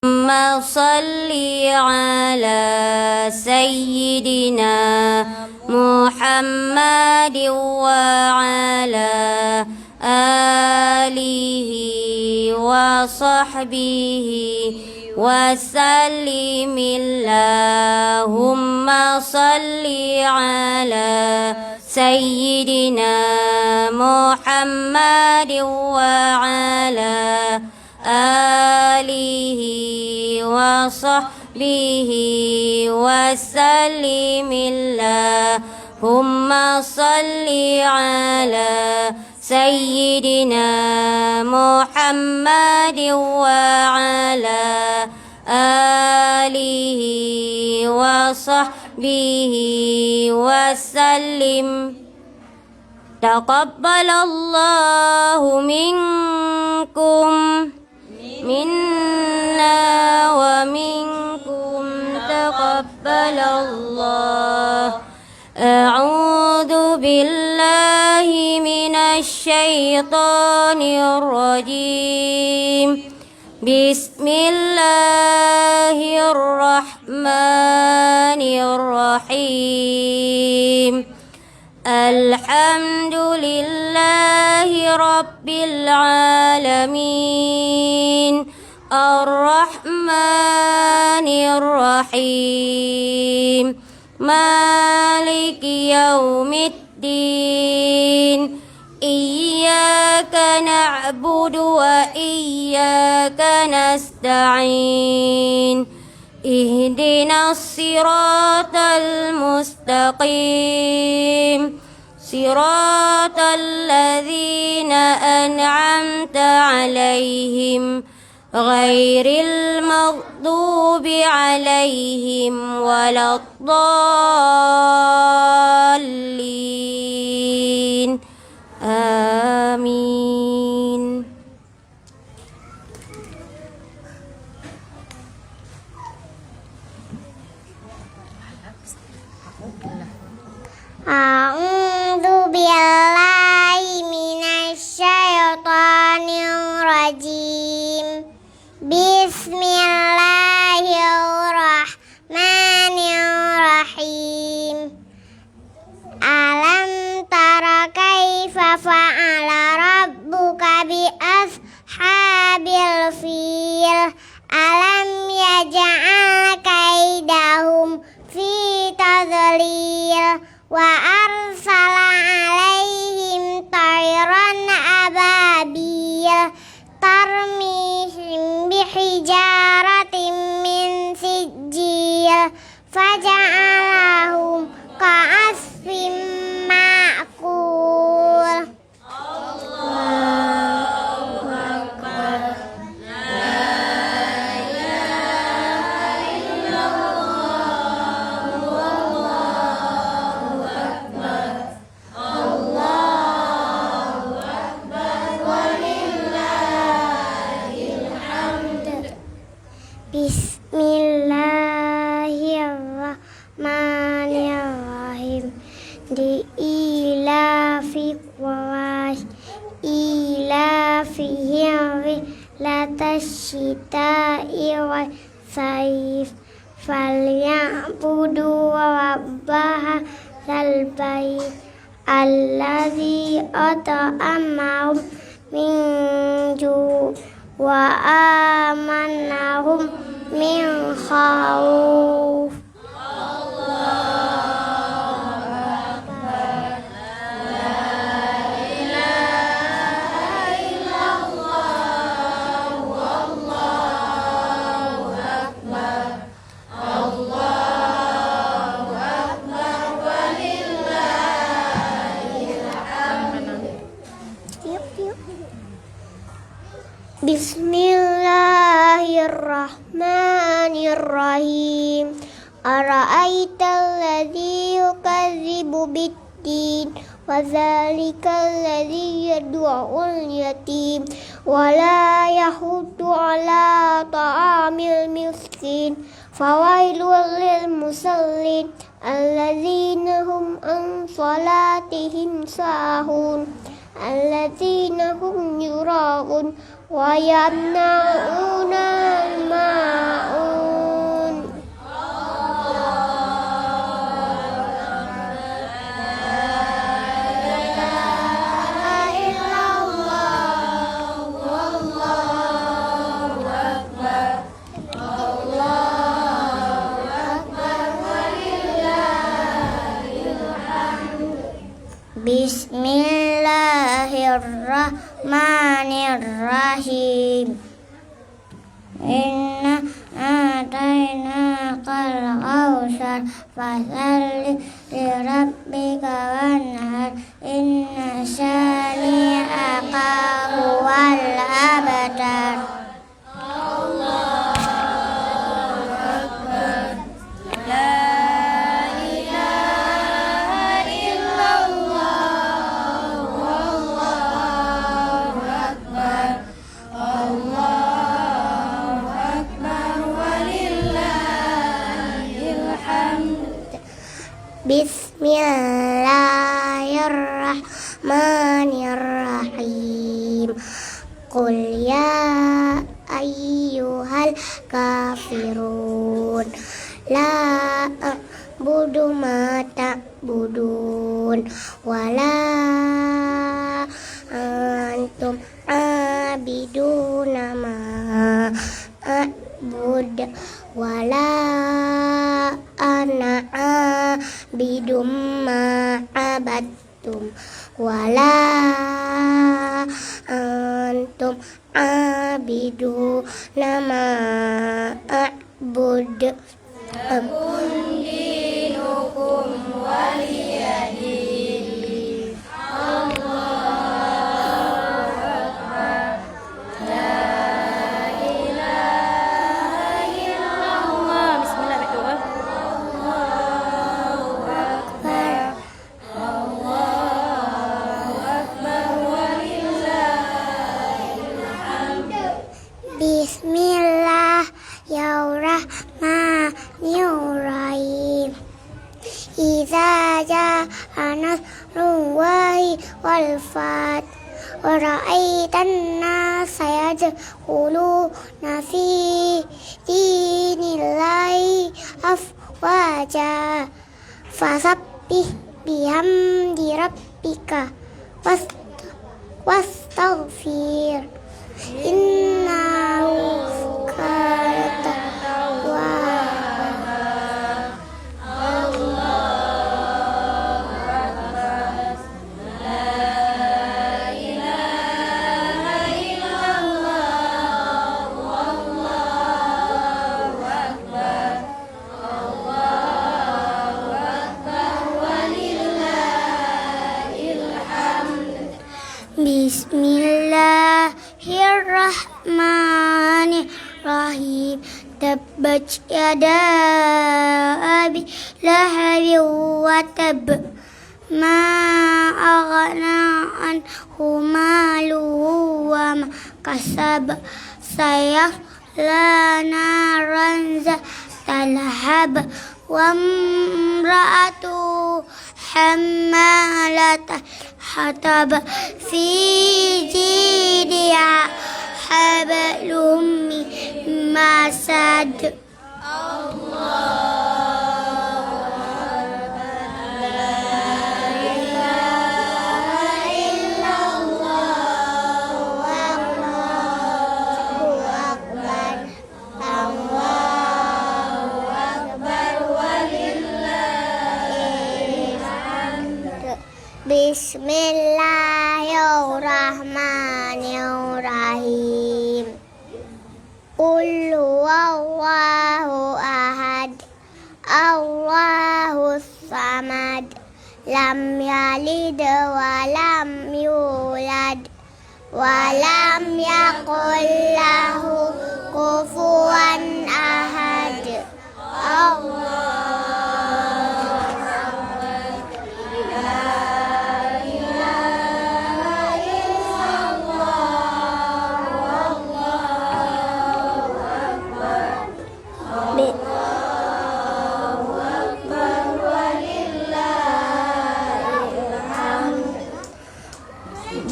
اللهم صل على سيدنا محمد وعلى آله وصحبه وسلم. اللهم صل على سيدنا محمد وعلى آله وصحبه وسلم. اللهم صل على سيدنا محمد وعلى آله وصحبه وسلم. تقبل الله منكم منا ومنكم تقبل الله. أعوذ بالله من الشيطان الرجيم. بسم الله الرحمن الرحيم. الحمد لله رب العالمين الرحمن الرحيم مالك يوم الدين. إياك نعبد وإياك نستعين. اهدنا الصراط المستقيم صراط الذين أنعمت عليهم غير المغضوب عليهم ولا الضالين. آمين. A'udzu billahi minasyaitonir rajim. Bismillahirrahmanirrahim. Alam tara kaifa fa'ala rabbuka bi ashabil fil. Alam yaj'al kaidahum fi tadlil. Wa arsala alaihim tayran ababil tarmihim bihijaratin min sijil faja'alahum ka'asfin ma'kul. Allahu Akbar. Bismillahirrahmanirrahim. Di ilafi quraish ilafihim latashita'i wa saif falyabudu rabbaha zalbait alladzi at'amahum min ju' wa amanahum min khawf. Bismillahirrahmanirrahim. Ara'aital ladzi yukadzibu bid-din wa dzalikal ladzi yad'ul yatim wa la yahuddu ala ta'amil miskin. Fawailul lil musallin alladzina hum an salatihim sahun alladzina hum yura'un wa yamna'una al Inna atainakal kautsar fasalli li rabbika wanhar inna syani'aka huwal abtar. Bismillahirrahmanirrahim. Qul ya ayyuhal kafirun la a'budu ma ta'budun wala antum abiduna ma a'bud wala ana abidum ma abadtum wala antum abidu nama a'bud. Dinukum waliyadin. Bismillahirrahmanirrahim. Idza jaa nasrullahi wal fath wa ra'aitan nasa yadkhuluna fi dinillahi afwaja fasabbih bihamdi rabbika wastaghfir innahu kana tawwaba. Bismillahirrahmanirrahim. Tabbat yada abi lahabin wa tab ma aghna anhu maluhu wa ma kasab sayasla naran zatal lahab wa imra'atu hammalatal hatab fi jidiha hablum min masad. Bismillahirrahmanirrahim. Qul huwallahu ahad, Allahus samad, lam yalid wa lam yulad wa lam yakul lahu kufuwan ahad.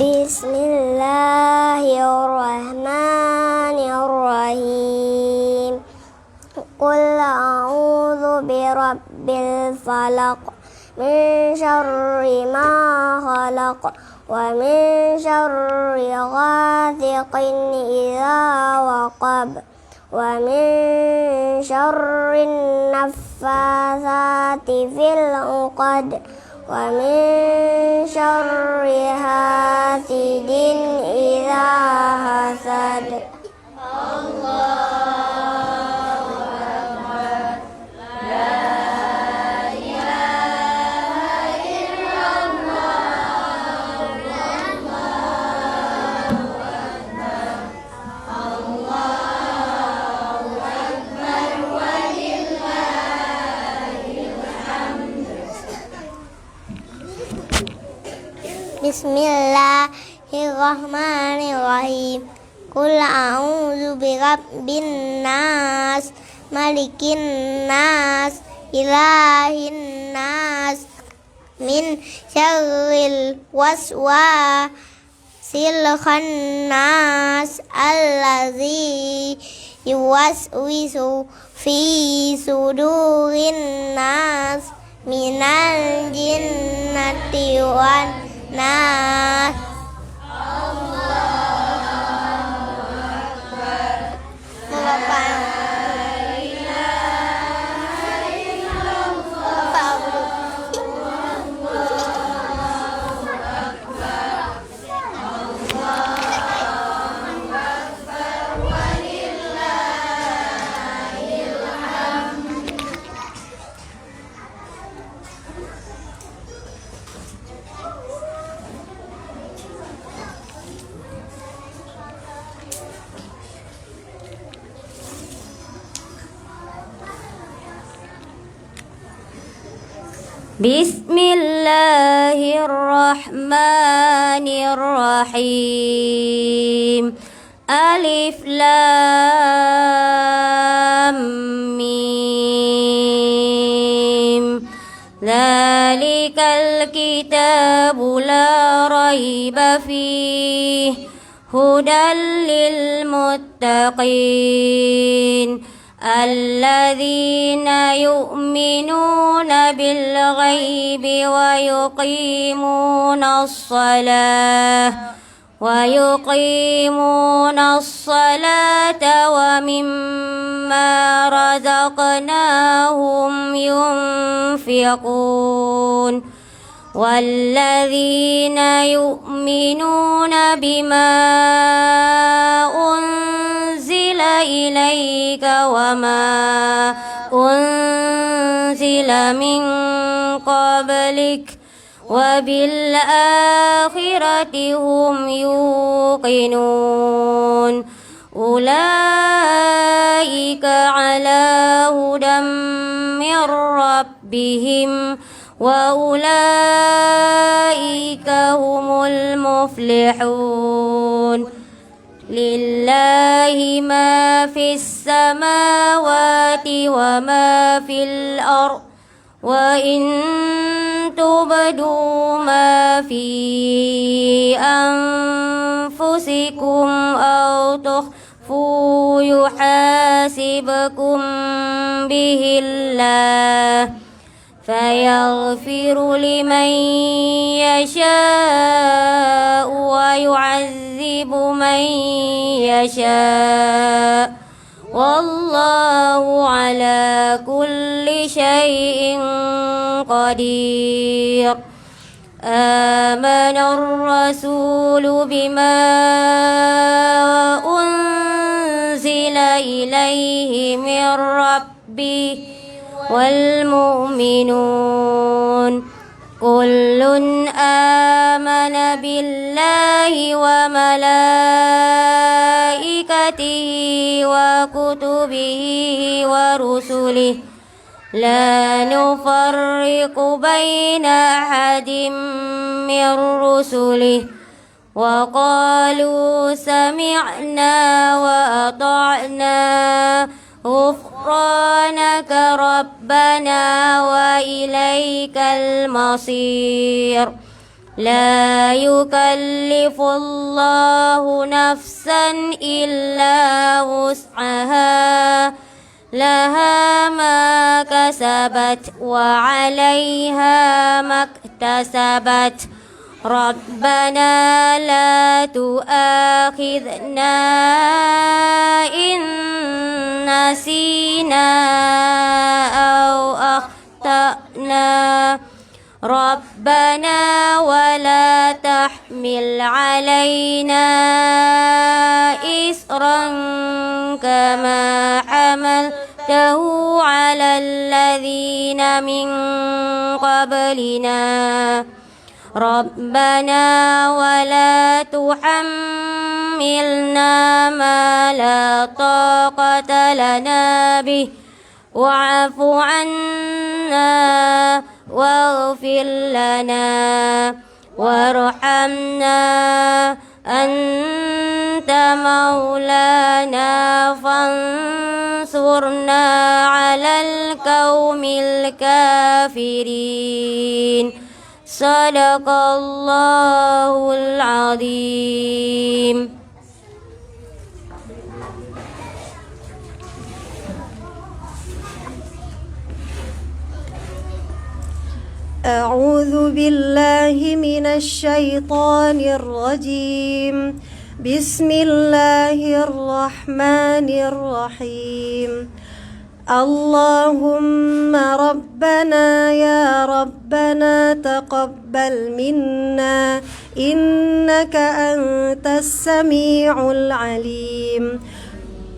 Bismillahirrahmanirrahim. Qul a'udzu birabbil falaq min syarri ma khalaq wa min syarri ghasiqin idza waqab wa min syarri naffatsati fil 'uqad wa min syarri hasidin idza hasad. Allah Bismillahirrahmanirrahim. Qul a'udzu birabbin nas, malikin nas, ilahin nas, min syarril waswasil khannas, allazi yuwaswisu fi sudurin nas, minal jinnati wan nas. Bismillahirrahmanirrahim. Alif lam mim. Dzalikal kitabu la raiba fihi hudal lil muttaqin. الذين يؤمنون بالغيب ويقيمون الصلاة ومما رزقناهم ينفقون والذين يؤمنون بما أنزل إليك وما أنزل من قبلك وبالآخرة هم يوقنون أولئك على هدى من ربهم وأولئك هم المفلحون لله ما في السماوات وما في الأرض وإن تبدوا ما في أنفسكم أو تخفوا يحاسبكم به الله فيغفر لمن يشاء ويعذب من يشاء والله على كل شيء قدير. آمن الرسول بما أنزل إليه من ربه والمؤمنون كل آمن بالله وملائكته وكتبه ورسله لا نفرق بين أحد من رسله وقالوا سمعنا وأطعنا غفرانك ربنا وإليك المصير. لا يكلف الله نفسا إلا وسعها لها ما كسبت وعليها ما اكتسبت ربنا لا تؤاخذنا إن نسينا أو أخطأنا ربنا ولا تحمل علينا إصرا كما حملته على الذين من قبلنا ربنا ولا تحملنا ما لا طاقة لنا به واعف عنا واغفر لنا وارحمنا أنت مولانا فانصرنا على القوم الكافرين صدق الله العظيم. أعوذ بالله من الشيطان الرجيم. بسم الله الرحمن الرحيم. اللهم ربنا يا ربنا تقبل منا إنك أنت السميع العليم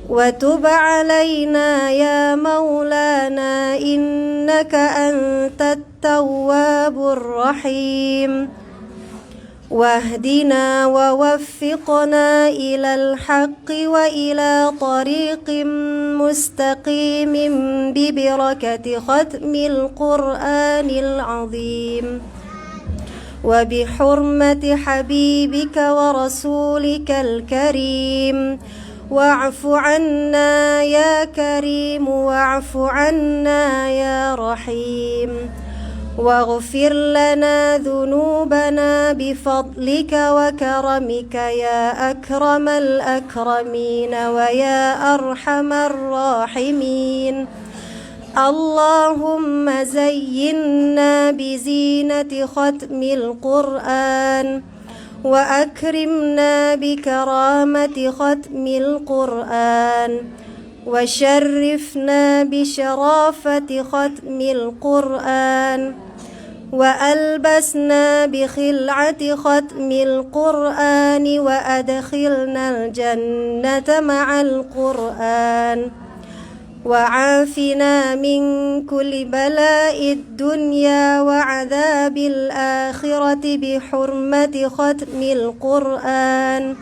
وتب علينا يا مولانا إنك أنت التواب الرحيم واهدنا ووفقنا إلى الحق وإلى طريق مستقيم ببركة ختم القرآن العظيم وبحرمة حبيبك ورسولك الكريم واعف عنا يا كريم واعف عنا يا رحيم واغفر لنا ذنوبنا بفضلك وكرمك يا أكرم الأكرمين ويا أرحم الراحمين. اللهم زينا بزينة ختم القرآن وأكرمنا بكرامة ختم القرآن وشرفنا بشرافة ختم القرآن وألبسنا بخلعة ختم القرآن وأدخلنا الجنة مع القرآن وعافنا من كل بلاء الدنيا وعذاب الآخرة بحرمة ختم القرآن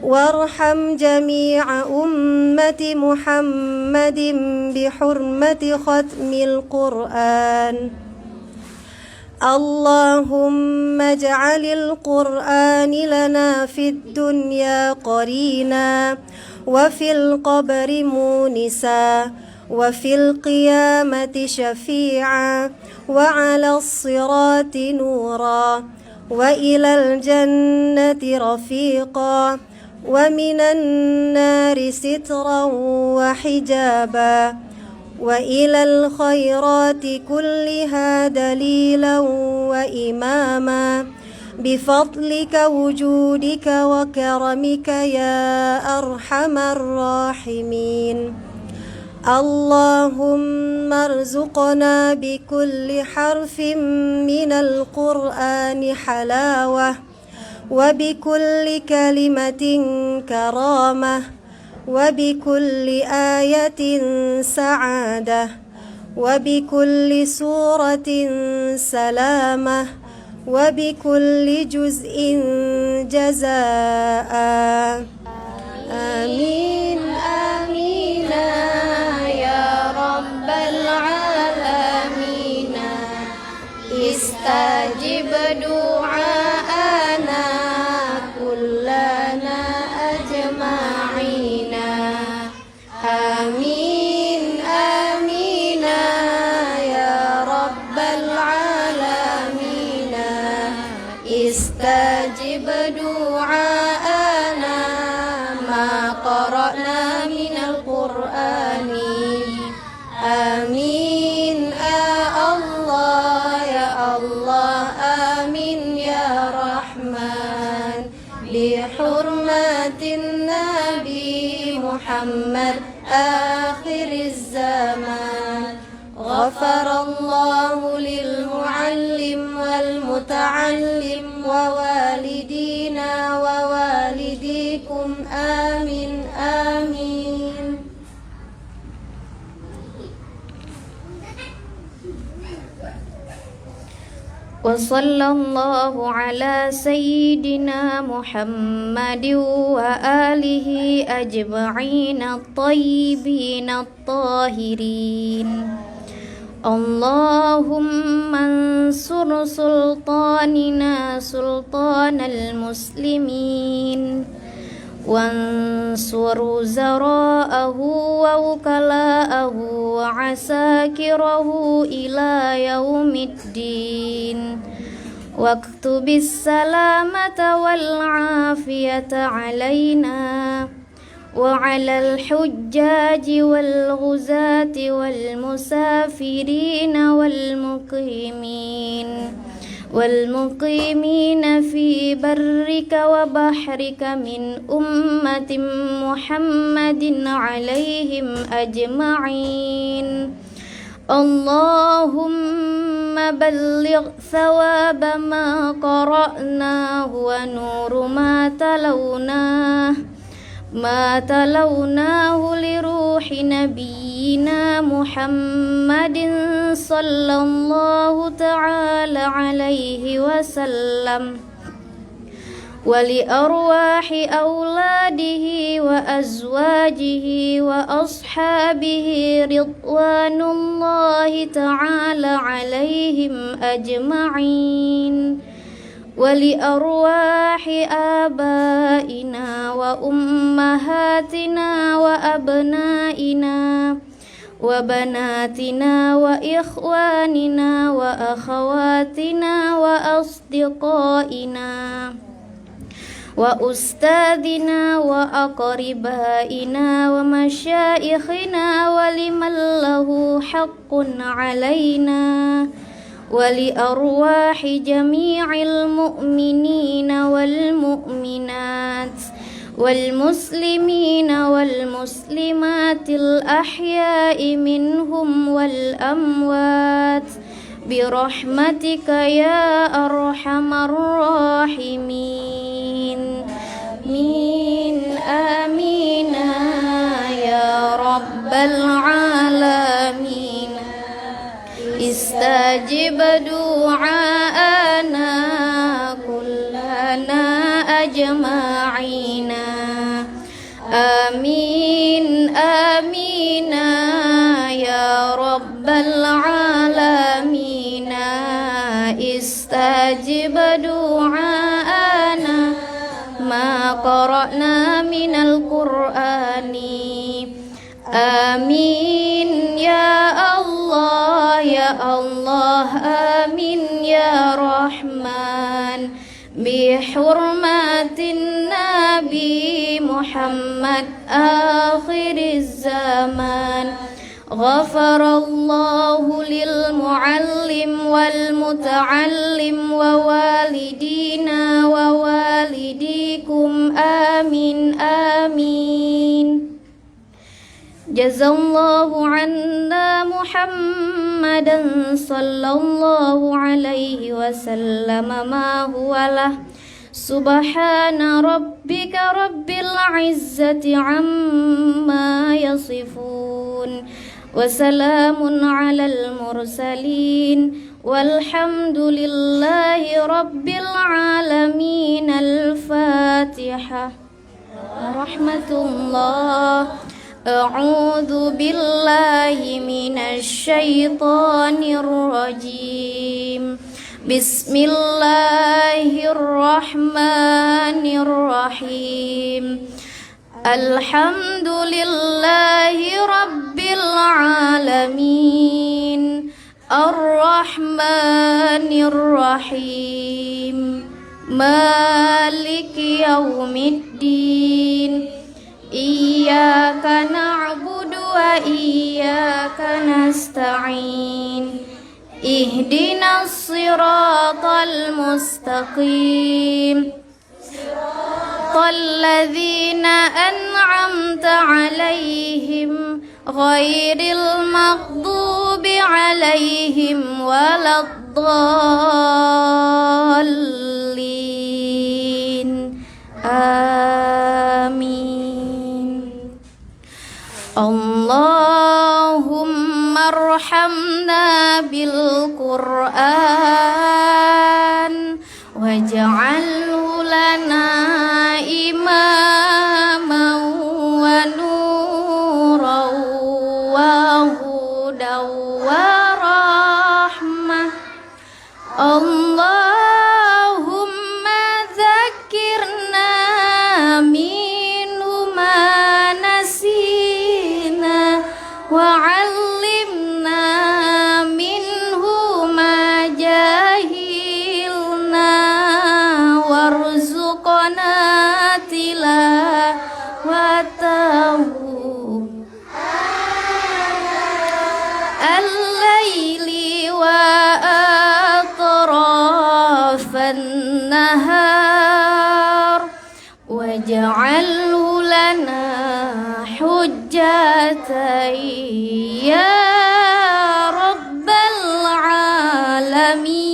وارحم جميع أمة محمد بحرمة ختم القرآن. اللهم اجعل القرآن لنا في الدنيا قرينا وفي القبر مونسا وفي القيامة شفيعا وعلى الصراط نورا وإلى الجنة رفيقا ومن النار سترا وحجابا وإلى الخيرات كلها دليلا وإماما بفضلك وجودك وكرمك يا أرحم الراحمين. اللهم ارزقنا بكل حرف من القرآن حلاوة وبكل كلمة كرامة وبكل آية سعادة وبكل سورة سلامة وبكل جزء جزاء. آمين آمين يا رب العالمين. استجب دعاءنا كلنا أجمعين. آمين آمين يا رب العالمين. استجب دعاءنا ما قرأنا من القرآن. آمين الله يا الله. آمين يا رحمن. بحرمة النبي محمد آخر الزمان. غفر الله للمعلم والمتعلم ووالدينا ووالديكم. آمين آمين. وصلى الله على سيدنا محمد وآله أجمعين الطيبين الطاهرين. اللهم انصر سلطاننا سلطان المسلمين وانصر وزراءه ووكلاءه وعساكره إلى يوم الدين واكتب السلامة والعافية علينا وعلى الحجاج والغزاة والمسافرين والمقيمين في برك وبحرك من أمة محمد عليهم أجمعين اللهم بلغ ثواب ما قرأناه ونور ما تلوناه لروح نبينا محمد صلى الله تعالى عليه وسلم ولأرواح أولاده وأزواجه وأصحابه رضوان الله تعالى عليهم أجمعين ولأرواح آبائنا وأمهاتنا وأبنائنا وبناتنا وإخواننا وأخواتنا وأصدقائنا وأستاذنا وأقربائنا ومشايخنا ولمن له حق علينا ولأرواح جميع المؤمنين والمؤمنات والمسلمين والمسلمات الأحياء منهم والأموات برحمتك يا أرحم الراحمين آمين يا رب العالمين استجب دعاءنا كلنا أجمعين آمين آمين يا رب العالمين استجب دعاءنا ما قرأنا من القرآن آمين يا الله يا الله آمين يا رحمن بحرمة النبي محمد آخر الزمان غفر الله للمعلم والمتعلم ووالدينا ووالديكم آمين آمين جزا الله عنا محمدا صلى الله عليه وسلم ما هو له سبحان ربك رب العزة عما يصفون وسلام على المرسلين والحمد لله رب العالمين الفاتحة ورحمة الله أعوذ بالله من الشيطان الرجيم بسم الله الرحمن الرحيم الحمد لله رب العالمين الرحمن الرحيم مالك يوم الدين إياك نعبد وإياك نستعين اهدنا الصراط المستقيم صراط الذين أنعمت عليهم غير المغضوب عليهم ولا الضالين آمين اللهم ارحمنا بالقرآن واجعله لنا إماما ونورا وهدى ورحمة Allahumma dzakirna minhu ma nasina wa 'allimna minhu ma jahilna warzuqna tilawatahu al-laili wa atrafan nahar waj'alhu lana hujjatan ya rabbal alamin.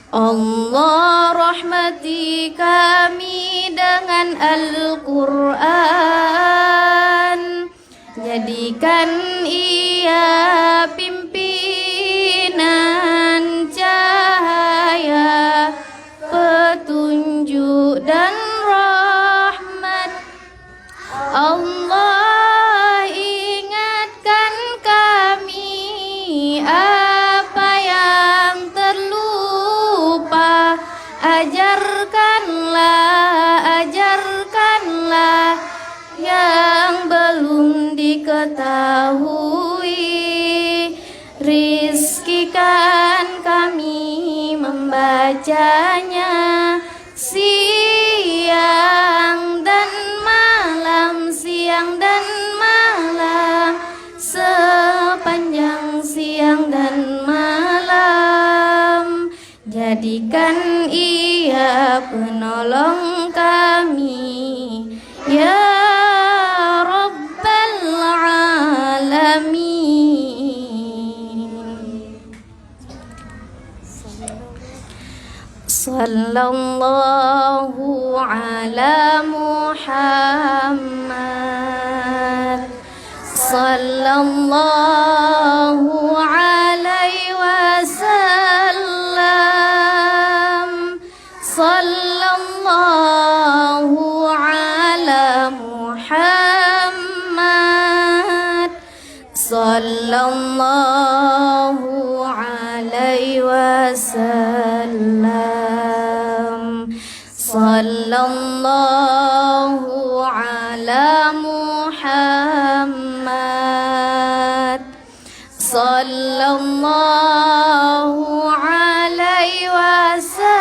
Allah, rahmati kami dengan Al-Quran, jadikan ia pimpinan cahaya, petunjuk dan rahmat. Allah, ingatkan kami apa yang terlupa, ajarkanlah yang belum diketahui. Rizkikan kami membacanya siang dan malam, sepanjang siang dan malam. Jadikan ia penolong kami ya Rabbal Alamin. Sallallahu ala Muhammad, sallallahu alaihi wasallam, sallallahu ala Muhammad, sallallahu alaihi wasallam, sallallahu ala Muhammad, sallallahu alaihi wasallam,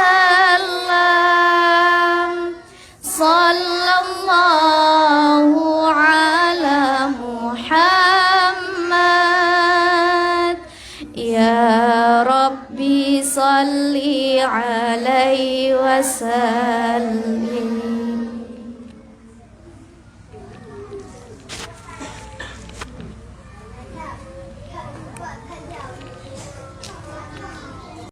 sallallahu ala Muhammad. Ya Rabbi salli alaihi wasallim.